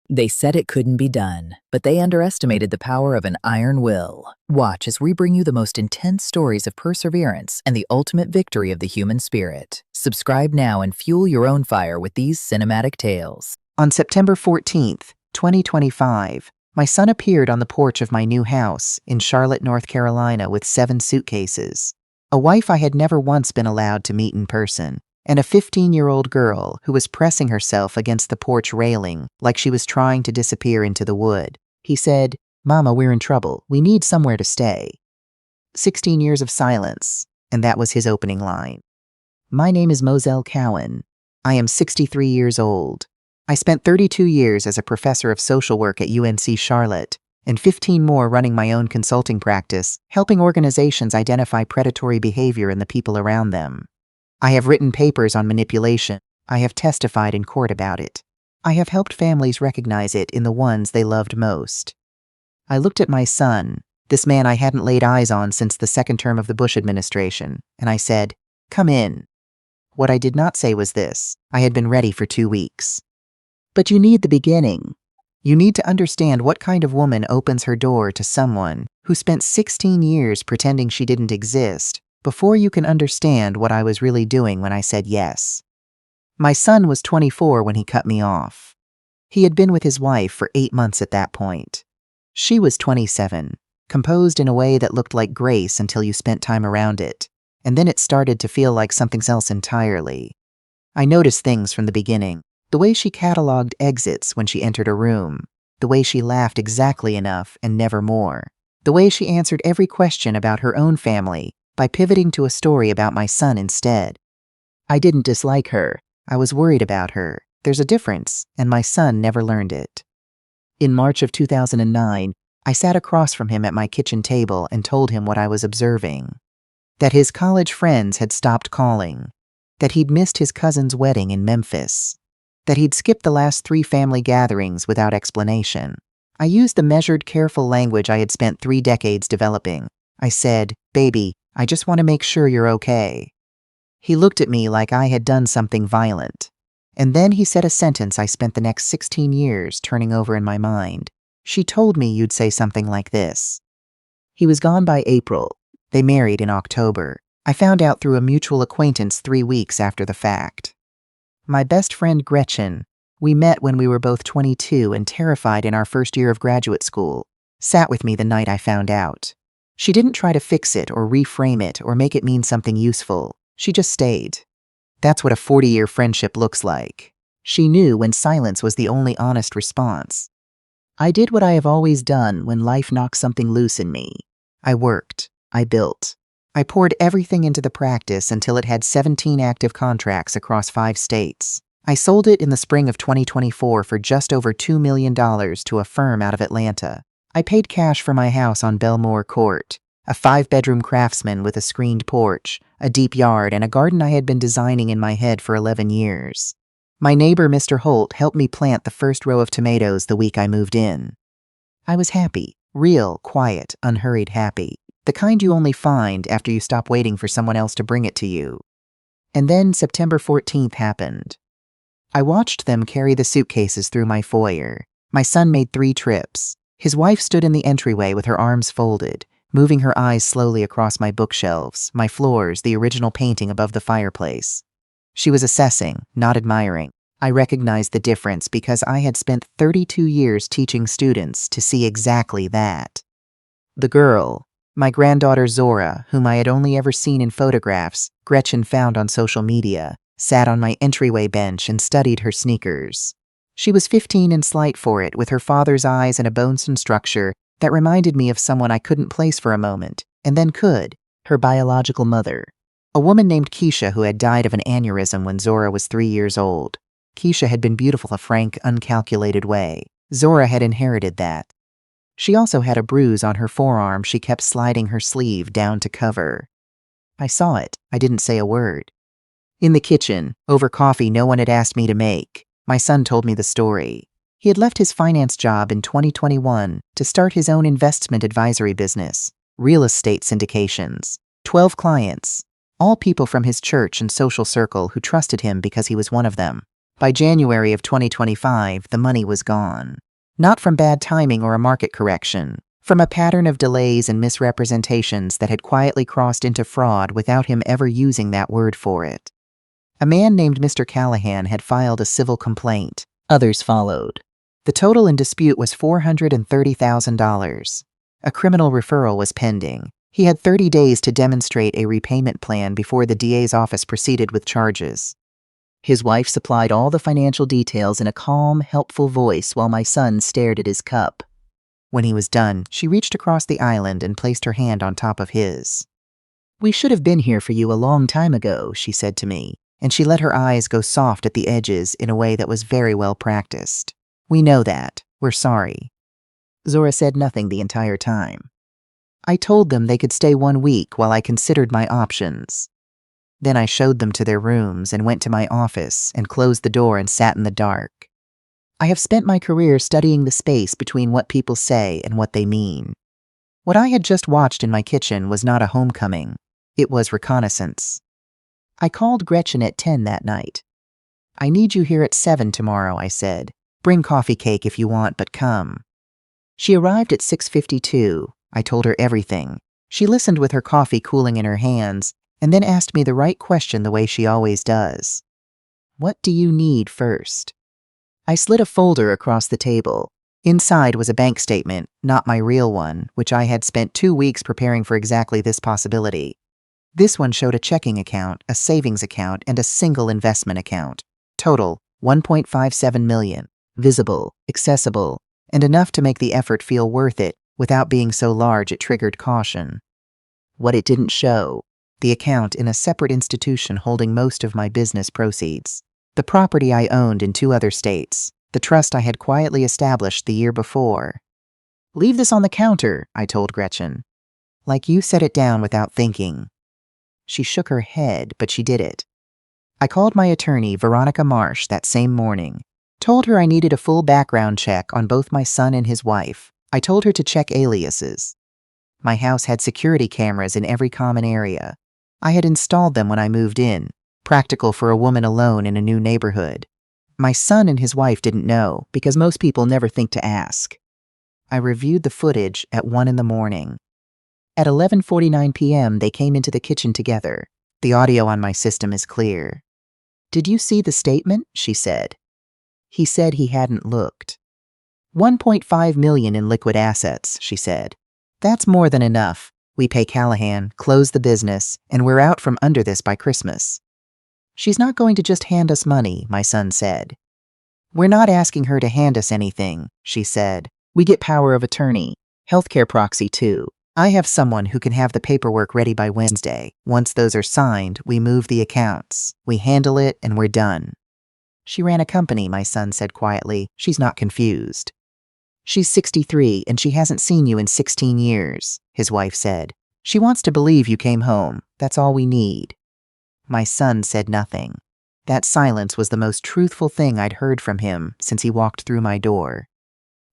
They said it couldn't be done, but they underestimated the power of an iron will. Watch as we bring you the most intense stories of perseverance and the ultimate victory of the human spirit. Subscribe now and fuel your own fire with these cinematic tales. On September 14th, 2025, my son appeared on the porch of my new house in Charlotte, North Carolina with 7 suitcases. A wife I had never once been allowed to meet in person, and a 15-year-old girl who was pressing herself against the porch railing like she was trying to disappear into the wood. He said, "Mama, we're in trouble. We need somewhere to stay." 16 years of silence, and that was his opening line. My name is Moselle Cowan. I am 63 years old. I spent 32 years as a professor of social work at UNC Charlotte, and 15 more running my own consulting practice, helping organizations identify predatory behavior in the people around them. I have written papers on manipulation. I have testified in court about it. I have helped families recognize it in the ones they loved most. I looked at my son, this man I hadn't laid eyes on since the second term of the Bush administration, and I said, "Come in." What I did not say was this: I had been ready for 2 weeks. But you need the beginning. You need to understand what kind of woman opens her door to someone who spent 16 years pretending she didn't exist, before you can understand what I was really doing when I said yes. My son was 24 when he cut me off. He had been with his wife for 8 months at that point. She was 27, composed in a way that looked like grace until you spent time around it, and then it started to feel like something else entirely. I noticed things from the beginning. The way she cataloged exits when she entered a room, the way she laughed exactly enough and never more, the way she answered every question about her own family by pivoting to a story about my son instead. I didn't dislike her. I was worried about her. There's a difference, and my son never learned it. In March of 2009, I sat across from him at my kitchen table and told him what I was observing. That his college friends had stopped calling. That he'd missed his cousin's wedding in Memphis. That he'd skipped the last 3 family gatherings without explanation. I used the measured, careful language I had spent 3 decades developing. I said, "Baby, I just want to make sure you're okay." He looked at me like I had done something violent. And then he said a sentence I spent the next 16 years turning over in my mind. "She told me you'd say something like this." He was gone by April. They married in October. I found out through a mutual acquaintance 3 weeks after the fact. My best friend Gretchen, we met when we were both 22 and terrified in our first year of graduate school, sat with me the night I found out. She didn't try to fix it or reframe it or make it mean something useful. She just stayed. That's what a 40-year friendship looks like. She knew when silence was the only honest response. I did what I have always done when life knocks something loose in me. I worked. I built. I poured everything into the practice until it had 17 active contracts across 5 states. I sold it in the spring of 2024 for just over $2 million to a firm out of Atlanta. I paid cash for my house on Belmore Court, a 5-bedroom craftsman with a screened porch, a deep yard, and a garden I had been designing in my head for 11 years. My neighbor, Mr. Holt, helped me plant the first row of tomatoes the week I moved in. I was happy, real, quiet, unhurried happy, the kind you only find after you stop waiting for someone else to bring it to you. And then September 14th happened. I watched them carry the suitcases through my foyer. My son made 3 trips. His wife stood in the entryway with her arms folded, moving her eyes slowly across my bookshelves, my floors, the original painting above the fireplace. She was assessing, not admiring. I recognized the difference because I had spent 32 years teaching students to see exactly that. The girl, my granddaughter Zora, whom I had only ever seen in photographs Gretchen found on social media, sat on my entryway bench and studied her sneakers. She was 15 and slight for it, with her father's eyes and a bone structure that reminded me of someone I couldn't place for a moment, and then could, her biological mother. A woman named Keisha who had died of an aneurysm when Zora was 3 years old. Keisha had been beautiful a frank, uncalculated way. Zora had inherited that. She also had a bruise on her forearm she kept sliding her sleeve down to cover. I saw it. I didn't say a word. In the kitchen, over coffee no one had asked me to make, my son told me the story. He had left his finance job in 2021 to start his own investment advisory business, real estate syndications, 12 clients, all people from his church and social circle who trusted him because he was one of them. By January of 2025, the money was gone. Not from bad timing or a market correction, from a pattern of delays and misrepresentations that had quietly crossed into fraud without him ever using that word for it. A man named Mr. Callahan had filed a civil complaint. Others followed. The total in dispute was $430,000. A criminal referral was pending. He had 30 days to demonstrate a repayment plan before the DA's office proceeded with charges. His wife supplied all the financial details in a calm, helpful voice while my son stared at his cup. When he was done, she reached across the island and placed her hand on top of his. "We should have been here for you a long time ago," she said to me, and she let her eyes go soft at the edges in a way that was very well practiced. "We know that. We're sorry." Zora said nothing the entire time. I told them they could stay 1 week while I considered my options. Then I showed them to their rooms and went to my office and closed the door and sat in the dark. I have spent my career studying the space between what people say and what they mean. What I had just watched in my kitchen was not a homecoming. It was reconnaissance. I called Gretchen at 10 that night. "I need you here at 7 tomorrow," I said. "Bring coffee cake if you want, but come." She arrived at 6:52. I told her everything. She listened with her coffee cooling in her hands, and then asked me the right question the way she always does. "What do you need first?" I slid a folder across the table. Inside was a bank statement, not my real one, which I had spent 2 weeks preparing for exactly this possibility. This one showed a checking account, a savings account, and a single investment account. Total, $1.57 million. Visible, accessible, and enough to make the effort feel worth it without being so large it triggered caution. What it didn't show: the account in a separate institution holding most of my business proceeds, the property I owned in 2 other states, the trust I had quietly established the year before. "Leave this on the counter," I told Gretchen. "Like you set it down without thinking." She shook her head, but she did it. I called my attorney, Veronica Marsh, that same morning. Told her I needed a full background check on both my son and his wife. I told her to check aliases. My house had security cameras in every common area. I had installed them when I moved in, practical for a woman alone in a new neighborhood. My son and his wife didn't know, because most people never think to ask. I reviewed the footage at 1 in the morning. At 11:49 p.m., they came into the kitchen together. The audio on my system is clear. "Did you see the statement?" she said. He said he hadn't looked. $1.5 million in liquid assets, she said. "That's more than enough. We pay Callahan, close the business, and we're out from under this by Christmas." "She's not going to just hand us money," my son said. "We're not asking her to hand us anything," she said. "We get power of attorney, healthcare proxy too. I have someone who can have the paperwork ready by Wednesday. Once those are signed, we move the accounts. We handle it and we're done." "She ran a company," my son said quietly. "She's not confused." "She's 63 and she hasn't seen you in 16 years, his wife said. "She wants to believe you came home. That's all we need." My son said nothing. That silence was the most truthful thing I'd heard from him since he walked through my door.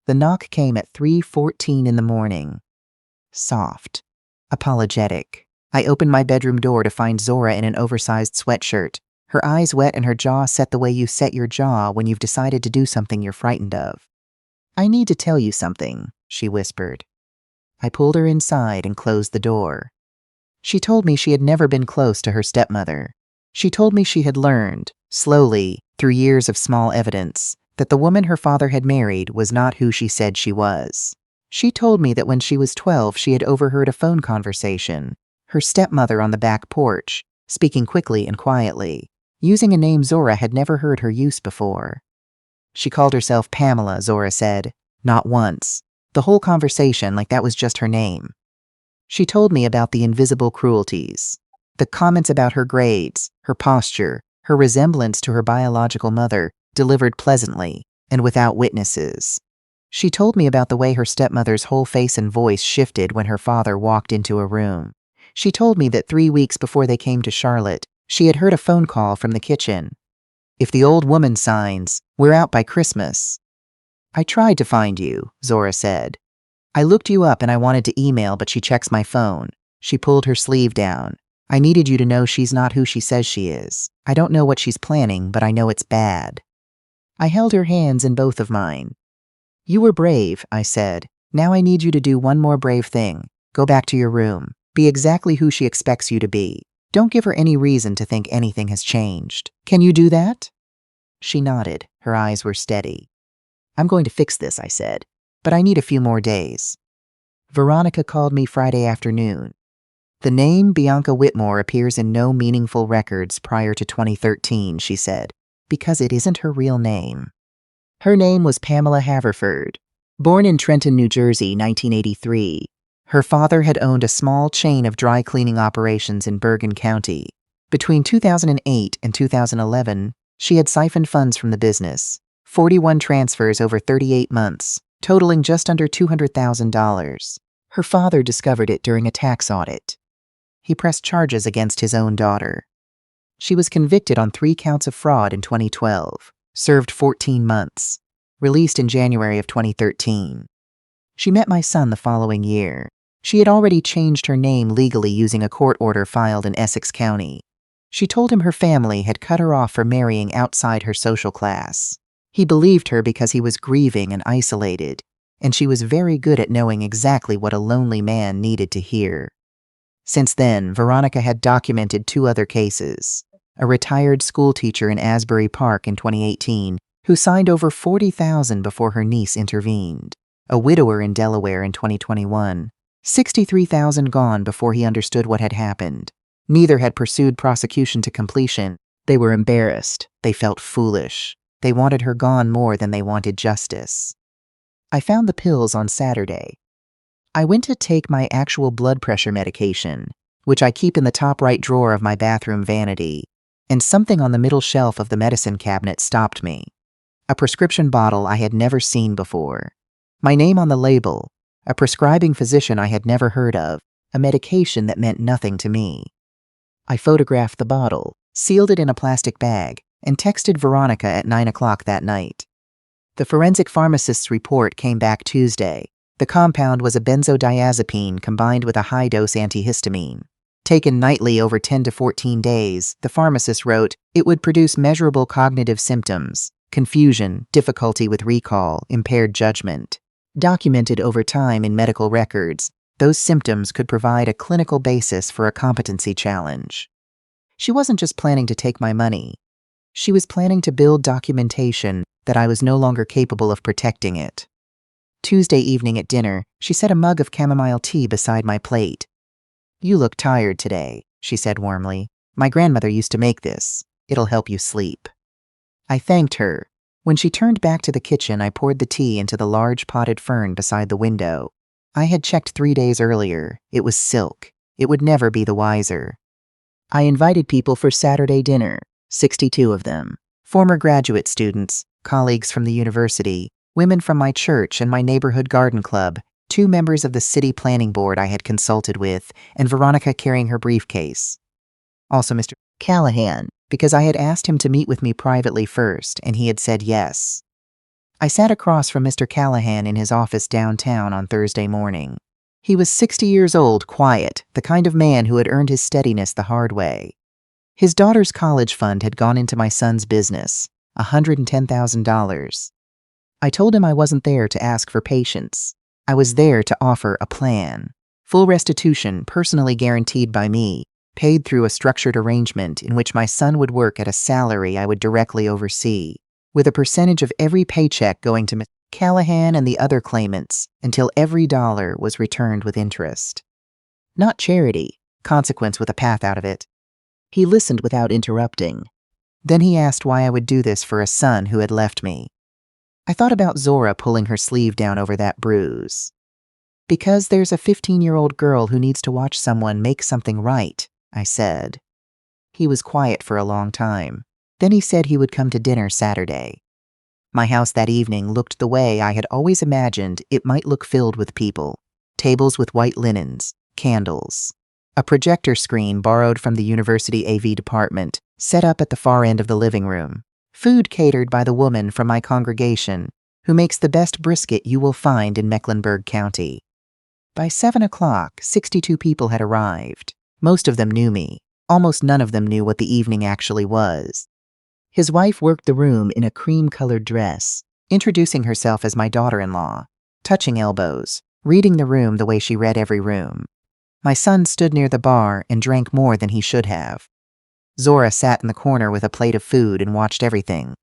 The knock came at 3:14 in the morning. Soft. Apologetic. I opened my bedroom door to find Zora in an oversized sweatshirt, her eyes wet and her jaw set the way you set your jaw when you've decided to do something you're frightened of. "I need to tell you something," she whispered. I pulled her inside and closed the door. She told me she had never been close to her stepmother. She told me she had learned, slowly, through years of small evidence, that the woman her father had married was not who she said she was. She told me that when she was 12, she had overheard a phone conversation, her stepmother on the back porch, speaking quickly and quietly, using a name Zora had never heard her use before. She called herself Pamela, Zora said. Not once. The whole conversation like that was just her name. She told me about the invisible cruelties, the comments about her grades, her posture, her resemblance to her biological mother, delivered pleasantly and without witnesses. She told me about the way her stepmother's whole face and voice shifted when her father walked into a room. She told me that 3 weeks before they came to Charlotte, she had heard a phone call from the kitchen. "If the old woman signs, we're out by Christmas." "I tried to find you," Zora said. "I looked you up and I wanted to email, but she checks my phone." She pulled her sleeve down. "I needed you to know she's not who she says she is. I don't know what she's planning, but I know it's bad." I held her hands in both of mine. "You were brave," I said. "Now I need you to do one more brave thing. Go back to your room. Be exactly who she expects you to be. Don't give her any reason to think anything has changed. Can you do that?" She nodded. Her eyes were steady. "I'm going to fix this," I said, "but I need a few more days." Veronica called me Friday afternoon. "The name Bianca Whitmore appears in no meaningful records prior to 2013, she said, because it isn't her real name. Her name was Pamela Haverford. Born in Trenton, New Jersey, 1983. Her father had owned a small chain of dry cleaning operations in Bergen County. Between 2008 and 2011, she had siphoned funds from the business, 41 transfers over 38 months, totaling just under $200,000. Her father discovered it during a tax audit. He pressed charges against his own daughter. She was convicted on 3 counts of fraud in 2012, served 14 months, released in January of 2013. She met my son the following year. She had already changed her name legally using a court order filed in Essex County. She told him her family had cut her off for marrying outside her social class. He believed her because he was grieving and isolated, and she was very good at knowing exactly what a lonely man needed to hear. Since then, Veronica had documented 2 other cases. A retired schoolteacher in Asbury Park in 2018 who signed over $40,000 before her niece intervened. A widower in Delaware in 2021. $63,000 gone before he understood what had happened. Neither had pursued prosecution to completion. They were embarrassed. They felt foolish. They wanted her gone more than they wanted justice. I found the pills on Saturday. I went to take my actual blood pressure medication, which I keep in the top right drawer of my bathroom vanity, and something on the middle shelf of the medicine cabinet stopped me. A prescription bottle I had never seen before. My name on the label, a prescribing physician I had never heard of, a medication that meant nothing to me. I photographed the bottle, sealed it in a plastic bag, and texted Veronica at 9 o'clock that night. The forensic pharmacist's report came back Tuesday. The compound was a benzodiazepine combined with a high-dose antihistamine. Taken nightly over 10 to 14 days, the pharmacist wrote, it would produce measurable cognitive symptoms, confusion, difficulty with recall, impaired judgment. Documented over time in medical records, those symptoms could provide a clinical basis for a competency challenge. She wasn't just planning to take my money. She was planning to build documentation that I was no longer capable of protecting it. Tuesday evening at dinner, she set a mug of chamomile tea beside my plate. "You look tired today," she said warmly. "My grandmother used to make this. It'll help you sleep." I thanked her. When she turned back to the kitchen, I poured the tea into the large potted fern beside the window. I had checked 3 days earlier. It was silk. It would never be the wiser. I invited people for Saturday dinner, 62 of them. Former graduate students, colleagues from the university, women from my church and my neighborhood garden club, 2 members of the city planning board I had consulted with, and Veronica carrying her briefcase. Also Mr. Callahan, because I had asked him to meet with me privately first, and he had said yes. I sat across from Mr. Callahan in his office downtown on Thursday morning. He was 60 years old, quiet, the kind of man who had earned his steadiness the hard way. His daughter's college fund had gone into my son's business, $110,000. I told him I wasn't there to ask for patience. I was there to offer a plan. Full restitution, personally guaranteed by me, paid through a structured arrangement in which my son would work at a salary I would directly oversee, with a percentage of every paycheck going to Mr. Callahan and the other claimants until every dollar was returned with interest. Not charity, consequence with a path out of it. He listened without interrupting. Then he asked why I would do this for a son who had left me. I thought about Zora pulling her sleeve down over that bruise. Because there's a 15-year-old girl who needs to watch someone make something right, I said. He was quiet for a long time. Then he said he would come to dinner Saturday. My house that evening looked the way I had always imagined it might look, filled with people. Tables with white linens, candles. A projector screen borrowed from the university AV department, set up at the far end of the living room. Food catered by the woman from my congregation, who makes the best brisket you will find in Mecklenburg County. By 7 o'clock, 62 people had arrived. Most of them knew me. Almost none of them knew what the evening actually was. His wife worked the room in a cream-colored dress, introducing herself as my daughter-in-law, touching elbows, reading the room the way she read every room. My son stood near the bar and drank more than he should have. Zora sat in the corner with a plate of food and watched everything.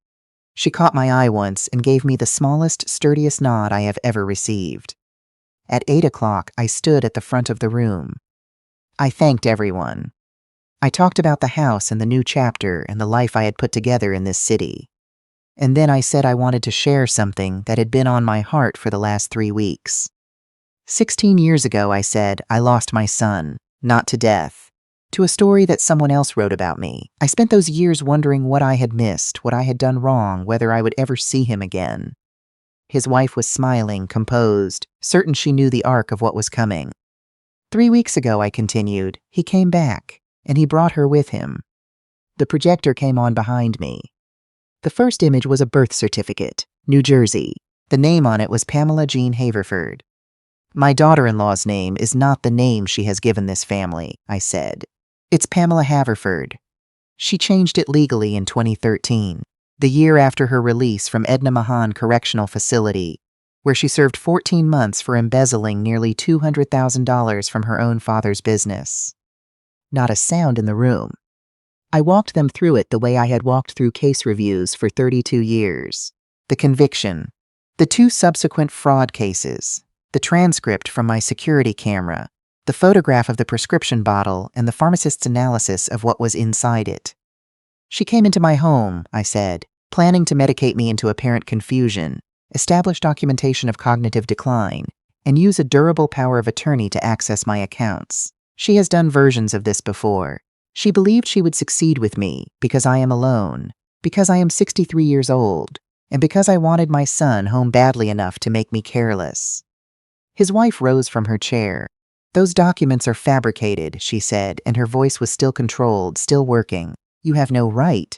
She caught my eye once and gave me the smallest, sturdiest nod I have ever received. At 8 o'clock, I stood at the front of the room. I thanked everyone. I talked about the house and the new chapter and the life I had put together in this city. And then I said I wanted to share something that had been on my heart for the last 3 weeks. 16 years ago, I said, I lost my son, not to death, to a story that someone else wrote about me. I spent those years wondering what I had missed, what I had done wrong, whether I would ever see him again. His wife was smiling, composed, certain she knew the arc of what was coming. 3 weeks ago, I continued, he came back, and he brought her with him. The projector came on behind me. The first image was a birth certificate, New Jersey. The name on it was Pamela Jean Haverford. My daughter-in-law's name is not the name she has given this family, I said. It's Pamela Haverford. She changed it legally in 2013, the year after her release from Edna Mahan Correctional Facility, where she served 14 months for embezzling nearly $200,000 from her own father's business. Not a sound in the room. I walked them through it the way I had walked through case reviews for 32 years. The conviction, the 2 subsequent fraud cases, the transcript from my security camera, the photograph of the prescription bottle, and the pharmacist's analysis of what was inside it. She came into my home, I said, planning to medicate me into apparent confusion, establish documentation of cognitive decline, and use a durable power of attorney to access my accounts. She has done versions of this before. She believed she would succeed with me because I am alone, because I am 63 years old, and because I wanted my son home badly enough to make me careless. His wife rose from her chair. Those documents are fabricated, she said, and her voice was still controlled, still working. You have no right.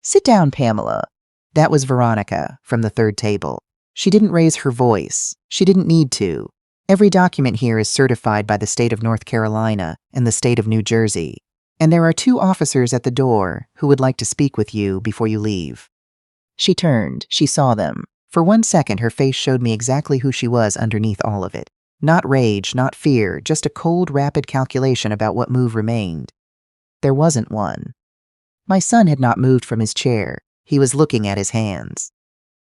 Sit down, Pamela. That was Veronica, from the third table. She didn't raise her voice. She didn't need to. Every document here is certified by the state of North Carolina and the state of New Jersey. And there are 2 officers at the door who would like to speak with you before you leave. She turned. She saw them. For 1 second, her face showed me exactly who she was underneath all of it. Not rage, not fear, just a cold, rapid calculation about what move remained. There wasn't one. My son had not moved from his chair. He was looking at his hands.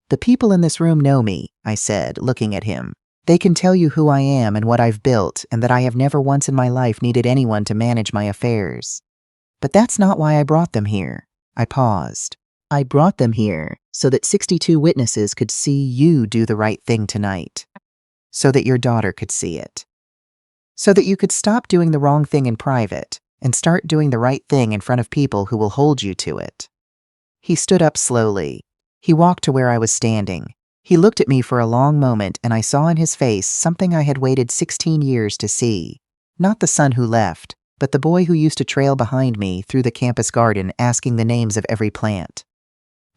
The people in this room know me, I said, looking at him. They can tell you who I am and what I've built, and that I have never once in my life needed anyone to manage my affairs. But that's not why I brought them here. I paused. I brought them here so that 62 witnesses could see you do the right thing tonight. So that your daughter could see it. So that you could stop doing the wrong thing in private and start doing the right thing in front of people who will hold you to it. He stood up slowly. He walked to where I was standing. He looked at me for a long moment, and I saw in his face something I had waited 16 years to see. Not the son who left, but the boy who used to trail behind me through the campus garden asking the names of every plant.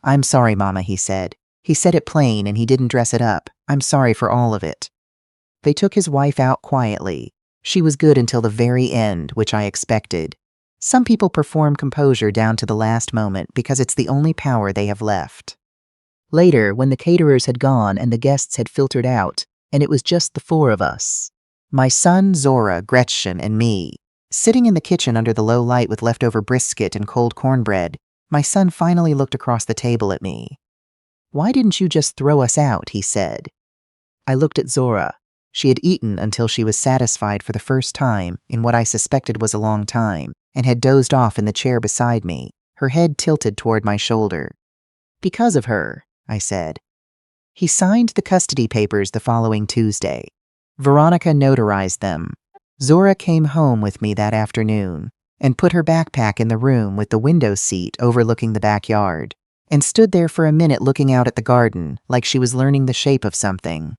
I'm sorry, Mama, he said. He said it plain and he didn't dress it up. I'm sorry for all of it. They took his wife out quietly. She was good until the very end, which I expected. Some people perform composure down to the last moment because it's the only power they have left. Later, when the caterers had gone and the guests had filtered out, and it was just the 4 of us, my son, Zora, Gretchen, and me, sitting in the kitchen under the low light with leftover brisket and cold cornbread, my son finally looked across the table at me. Why didn't you just throw us out, he said. I looked at Zora. She had eaten until she was satisfied for the first time in what I suspected was a long time, and had dozed off in the chair beside me, her head tilted toward my shoulder. Because of her, I said. He signed the custody papers the following Tuesday. Veronica notarized them. Zora came home with me that afternoon and put her backpack in the room with the window seat overlooking the backyard, and stood there for a minute looking out at the garden like she was learning the shape of something.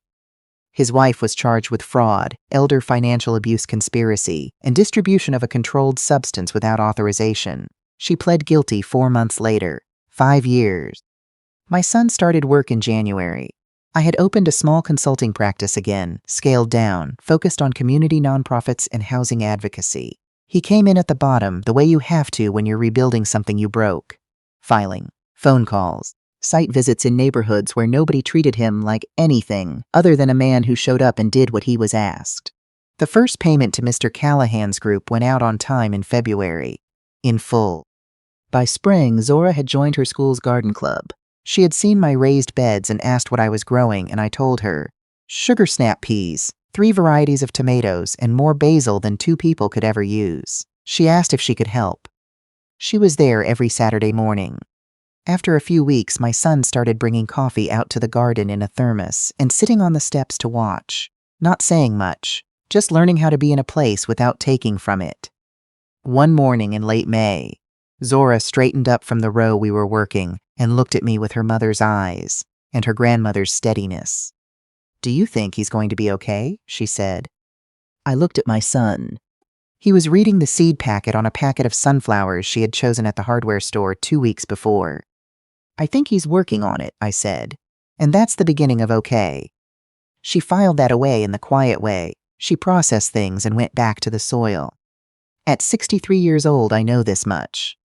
His wife was charged with fraud, elder financial abuse conspiracy, and distribution of a controlled substance without authorization. She pled guilty 4 months later, 5 years. My son started work in January. I had opened a small consulting practice again, scaled down, focused on community nonprofits and housing advocacy. He came in at the bottom, the way you have to when you're rebuilding something you broke. Filing. phone calls, site visits in neighborhoods where nobody treated him like anything other than a man who showed up and did what he was asked. The first payment to Mr. Callahan's group went out on time in February, in full. By spring, Zora had joined her school's garden club. She had seen my raised beds and asked what I was growing, and I told her, sugar snap peas, 3 varieties of tomatoes, and more basil than 2 people could ever use. She asked if she could help. She was there every Saturday morning. After a few weeks, my son started bringing coffee out to the garden in a thermos and sitting on the steps to watch, not saying much, just learning how to be in a place without taking from it. One morning in late May, Zora straightened up from the row we were working and looked at me with her mother's eyes and her grandmother's steadiness. "Do you think he's going to be okay?" she said. I looked at my son. He was reading the seed packet on a packet of sunflowers she had chosen at the hardware store 2 weeks before. "I think he's working on it," I said, "and that's the beginning of okay." She filed that away in the quiet way. She processed things and went back to the soil. At 63 years old, I know this much.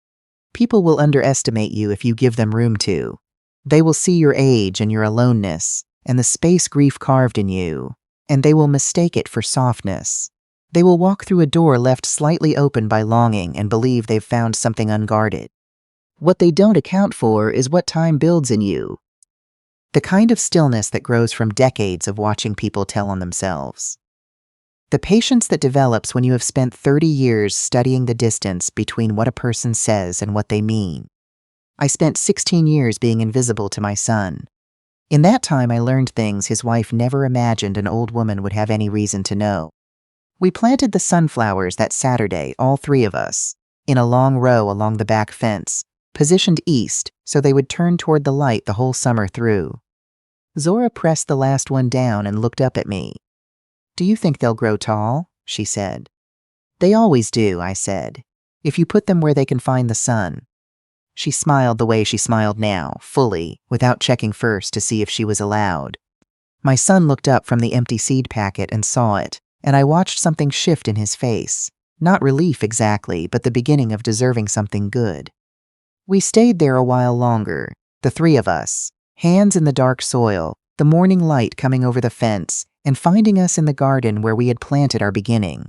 People will underestimate you if you give them room to. They will see your age and your aloneness, and the space grief carved in you, and they will mistake it for softness. They will walk through a door left slightly open by longing and believe they've found something unguarded. What they don't account for is what time builds in you. The kind of stillness that grows from decades of watching people tell on themselves. The patience that develops when you have spent 30 years studying the distance between what a person says and what they mean. I spent 16 years being invisible to my son. In that time, I learned things his wife never imagined an old woman would have any reason to know. We planted the sunflowers that Saturday, all 3 of us, in a long row along the back fence, positioned east so they would turn toward the light the whole summer through. Zora pressed the last one down and looked up at me. "Do you think they'll grow tall?" she said. "They always do," I said, "if you put them where they can find the sun." She smiled the way she smiled now, fully, without checking first to see if she was allowed. My son looked up from the empty seed packet and saw it, and I watched something shift in his face. Not relief exactly, but the beginning of deserving something good. We stayed there a while longer, the 3 of us, hands in the dark soil, the morning light coming over the fence, and finding us in the garden where we had planted our beginning.